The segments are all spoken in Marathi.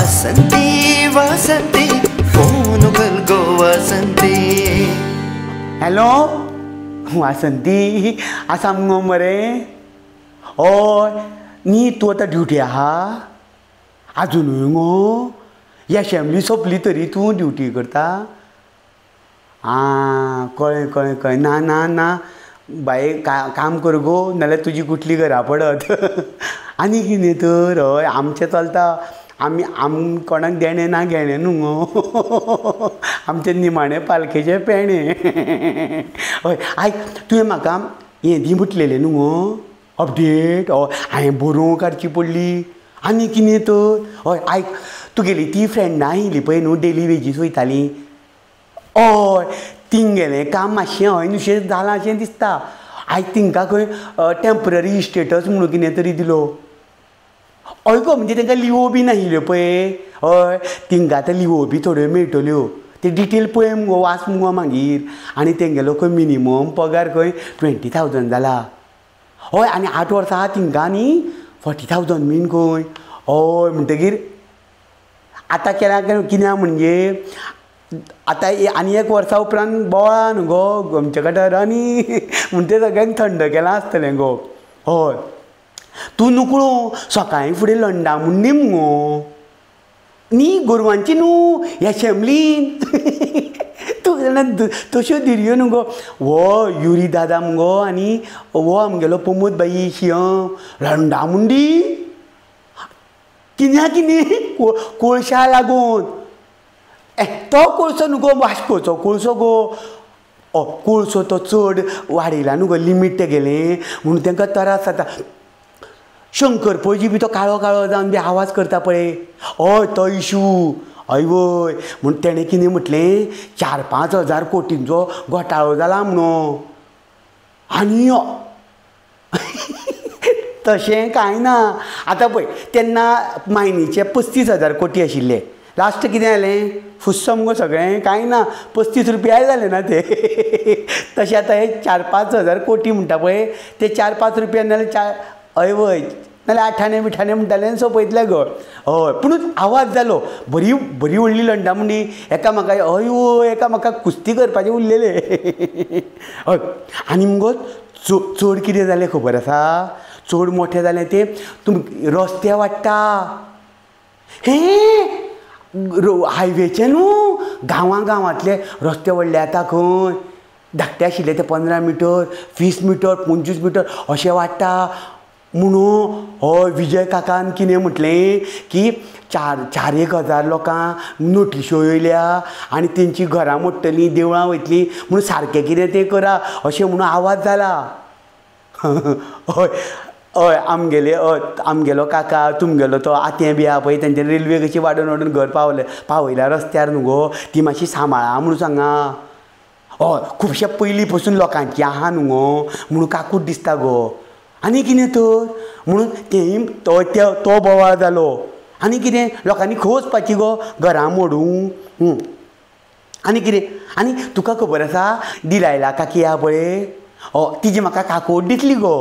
वासंती वासंती फोन कर गो वासंती. हॅलो वासंती आसा मुगो मरे. हय न्ही तूं आतां ड्युटी आहा आजुनूय गो एसेंब्ली सोंपली तरी तूं ड्युटी करता. आं कळ्ळें कळ्ळें कळ्ळें. ना ना ना बाये काम कर गो नाल्यार तुजी कुठली घरा पडत. आनी कितें तर हय आमचें चलता. आमी कोणाक देणें ना घेणें न्हू गो. आमचें निमाणें पालखेचें पेणें. हय आयक तुवें म्हाका हें दी म्हटलेलें न्हू गो अपडेट. हय हांवें बरोवंक काडची पडली. आनी कितें तर हय आयक तुगेली ती फ्रेंडां आयिल्लीं पळय न्हू डेली वेजीस वयतालीं. हय तिंगेलें काम मातशें हय नुशें जालां अशें दिसता. आयज तिंका खंय टेम्पररी स्टेटस म्हणून कितें तरी दिलो. हय गो म्हणजे तांकां लिवो बी नाशिल्ल्यो पळय. हय तिंका आतां लिवो बी थोड्यो मेळटल्यो. ते डिटेल पळय मुगो वाच मुगो मागीर. आनी तेंगेलो खंय मिनिमम पगार खंय 20,000 जाला. हय आनी 8 वर्सां तिंका न्ही 40,000 बीन खंय. हय म्हणटगीर आतां केल्या कित्याक म्हणजे आतां आनी 1 वर्सा उपरांत बोवाळा न्हू गो आमच्या गटारांनी. म्हण तें सगळ्यांक थंड केलां आसतलें गो. हय तूं नकळो सकाळीं फुडें लंडा मुण्डी मुगो न्ही गोरवांची न्हू एसेंब्लीन. तूं जाणा तश्यो धिरयो न्हू गो. वो युरी दादा मुगो आनी वो आमगेलो प्रमोद बाई शियम लंडा मुंडी. कित्याक कोळशा लागून. तो कोळसो न्हू गो वास्कोचो कोळसो गो. कोळसो तो चड वाडयला न्हू गो लिमीट तेगेलें म्हणून तांकां त्रास जाता. शंकर पळय बी तो काळो काळो जावन बी आवाज करता पळय. हय तो इशू. हय वय म्हूण तेणें कितें म्हटलें 4-5 हजार कोटींचो घोटाळो जाला म्हणून. आनी तशें कांय ना. आतां पळय तेन्ना मायनीचे 35,000 कोटी आशिल्ले. लास्ट कितें जालें फुस्स मुगो सगळें कांय ना 35 रुपया जालें ना ते. तशें आतां हे 4-5 हजार कोटी म्हणटा पळय ते 4-5 रुपया नाल्यार हय वय नाल्यार 8 बिठाणे म्हणटाले आनी सोंपयतले गो. हय पूण आवाज जालो बरी बरी व्हडली लंडा म्हणली. एका म्हाका हय वय एका म्हाका कुस्ती करपाचें उरलेलें. हय आनी मुगो चड कितें जालें खबर आसा. चड मोठें जालें तें तुम रस्ते वाडटा. हें हायवेचे न्हू गांवांतले रस्ते व्हडले आतां खंय धाकटे आशिल्ले ते 15 मिटर 20 मिटर 25 मिटर अशें वाडटा. म्हणून हय विजय काकान कितें म्हटलें की 4-1 हजार लोकांक नोटिश्यो येयल्या आनी तेंची घरां मोडटलीं देवळां वयतलीं म्हणून सारकें कितें तें करा अशें म्हणून आवाज जाला. हय हय आमगेलो काका तुमगेलो तो आतें बी आहा पळय तेंचे रेल्वे कशी वाडून वाडून घर पावयल्या रस्त्यार न्हू गो ती मातशी सांबाळा म्हणून सांगा. हय खुबशे पयलीं पासून लोकांची आहा न्हू गो म्हणून काकूट दिसता गो. आनी कितें तर म्हणून तेंय तो बोवाळ जालो. आनी कितें लोकांनी खंय वचपाची गो घरां मोडूंक. आनी कितें आनी तुका खबर आसा दिलायला काकी आहा पळय तिजी म्हाका काकोट दितली गो.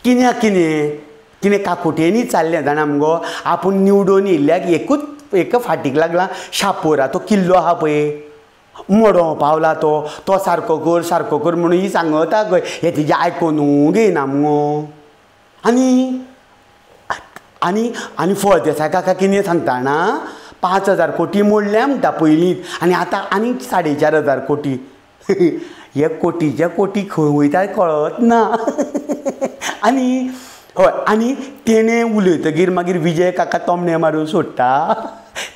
कित्याक कितें काकोटेनी चाललें जाणा मुगो आपूण निवडून येयल्ल्याक एक फाटीक लागला शापोरा तो किल्लो आहा पळय मोडो पावला तो सारको कर म्हणून ही सांगता खंय हे तिजें आयकोनूच घेयना मुगो. आनी फळदेसाय काका कितें सांगता जाणा 5,000 कोटी मोडल्या म्हणटा पयलींच आनी आतां आनी 4,500 कोटी. हे कोटीचे कोटी खंय वयता कळत ना. आनी हय आनी तेणें उलयतगीर मागीर विजय काका तोमणे मारून सोडटा.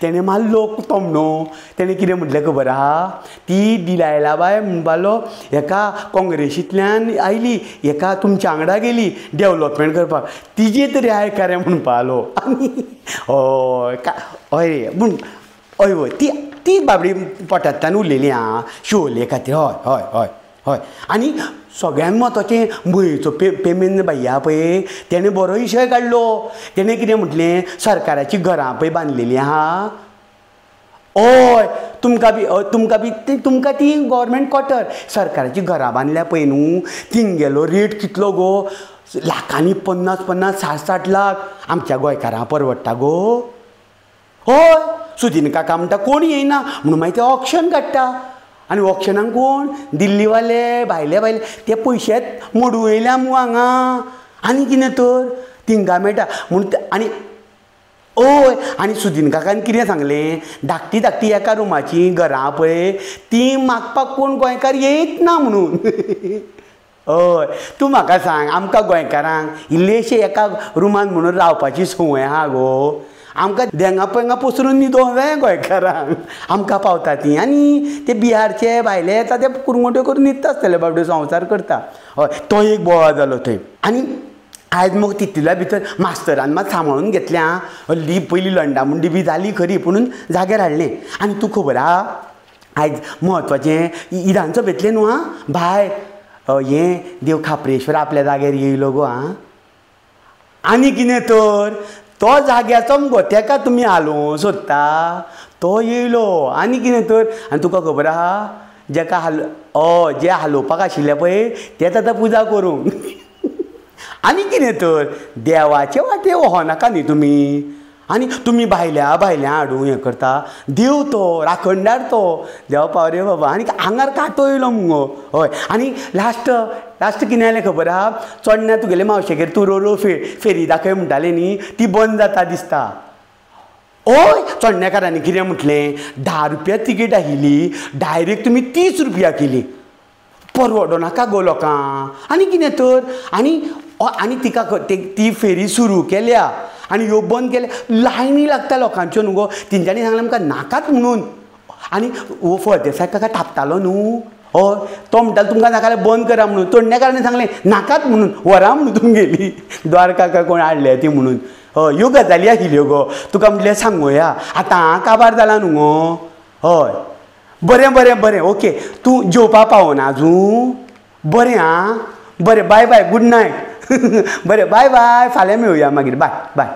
तेणें मारलो तोमणो. तेणें कितें म्हटलें खबर आहा ती दिलायला बाय म्हणपालो हेका काँग्रेसींतल्यान आयली हेका तुमच्या वांगडा गेली डेवलॉपमेंट करपाक तिजे तरी आयका रे म्हणपालो. आनी हय रे पूण हय वय ती बाबडी पोटांतल्यान उरलेली आं शिवोले खातीर. हय हय हय हय आनी सगळ्यांत म्हत्वाचें मयेचो पेमेंट बाई आहा पळय तेणें बरो विशय काडलो. तेणें कितें म्हटलें सरकाराची घरां पळय बांदलेलीं आहा. हय तुमकां ती गव्हर्मेंट क्वॉर्टर सरकाराची घरां बांदल्या पळय न्हू तिंगेलो रेट कितलो गो लाखांनी 50-50 60-60 लाख आमच्या गोंयकारांक परवडटा गो. हय सुदीन काका म्हणटा कोण येयना म्हणून मागीर ते ऑक्शन काडटा आनी ऑक्शनाक कोण दिल्लीवाले भायले ते पयशे मोडूं येयल्या मगो हांगा आनी कितें तर तिंका मेळटा म्हणून आनी हय आनी सुदीन काकान कितें सांगलें धाकटी एका रुमाची घरां पळय ती मागपाक कोण गोंयकार येयत ना म्हणून हय तूं म्हाका सांग आमकां गोंयकारांक इल्लेशे एका रुमान म्हणून रावपाची संवय आहा गो आमकां देंगा पेंगा पसरून न्हिदोंक जाय गोंयकारांक आमकां पावता ती आनी ते बिहारचे भायले येता ते कुरमुट्यो करून न्हिदता आसतले बाबड्यो संवसार करता हय तो एक बोवाळ जालो थंय आनी आयज मग तितल्या भितर मास्तरान मात सांबाळून घेतलें आं हल्ली पयलीं लंडामुंडी बी जाली खरी पुणून जाग्यार हाडलें आनी तूं खबर आहा आयज म्हत्वाचें इरान सभेतलें न्हू आं भायर हें देव खापरेश्वर आपल्या जाग्यार येयलो गो आं आनी कितें तर तो जाग्याचो मगो तेका तुमी हालोवं सोदता तो येयलो आनी कितें तर आनी तुका खबर आहा जेका जे हालोवपाक आशिल्ले पळय तेच आतां पुजा करूंक आनी कितें तर देवाचे वाटे वहोनाका न्ही तुमी आनी तुमी भायल्या हाडूं हें करता देव तो राखणदार तो देव पावरे बाबा आनी आंगार कांटो येयलो मुगो हय आनी लास्ट कितें जालें खबर आहा चोडण्या तुगेले मावशेगेर तूं रोलो फेरी दाखय म्हणटाले न्ही ती बंद जाता दिसता हय चोडण्याकारांनी कितें म्हटलें 10 रुपया तिकेट आशिल्ली डायरेक्ट तुमी 30 रुपया केली परवडो नाका गो लोकांक आनी कितें तर आनी तिका ती फेरी सुरू केल्या आनी ह्यो बंद केल्या लायनी लागता लोकांच्यो न्हू गो तेंच्यांनी सांगलें आमकां नाकात म्हणून आनी हो फळदेसाय काका थापतालो न्हू हय तो म्हणटालो तुमकां नाका जाल्यार बंद करा म्हणून चोडण्याकारांनी सांगलें नाकात म्हणून व्हरा म्हणून गेली द्वारकाका कोण हाडले ती म्हणून हय ह्यो गजाली आशिल्ल्यो गो तुका म्हटलें सांगुया आतां काबार जाला न्हू गो हय बरें ओके तूं जेवपाक पावना आजून बरें आं बरें बाय गूड नायट बरें बाय फाल्यां मेळुया मागीर बाय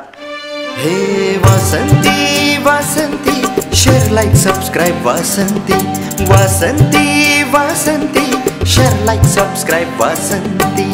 हे वासंती वासंती शेअर लाईक सबस्क्राईब वासंती शेअर लाईक सबस्क्राईब वासंती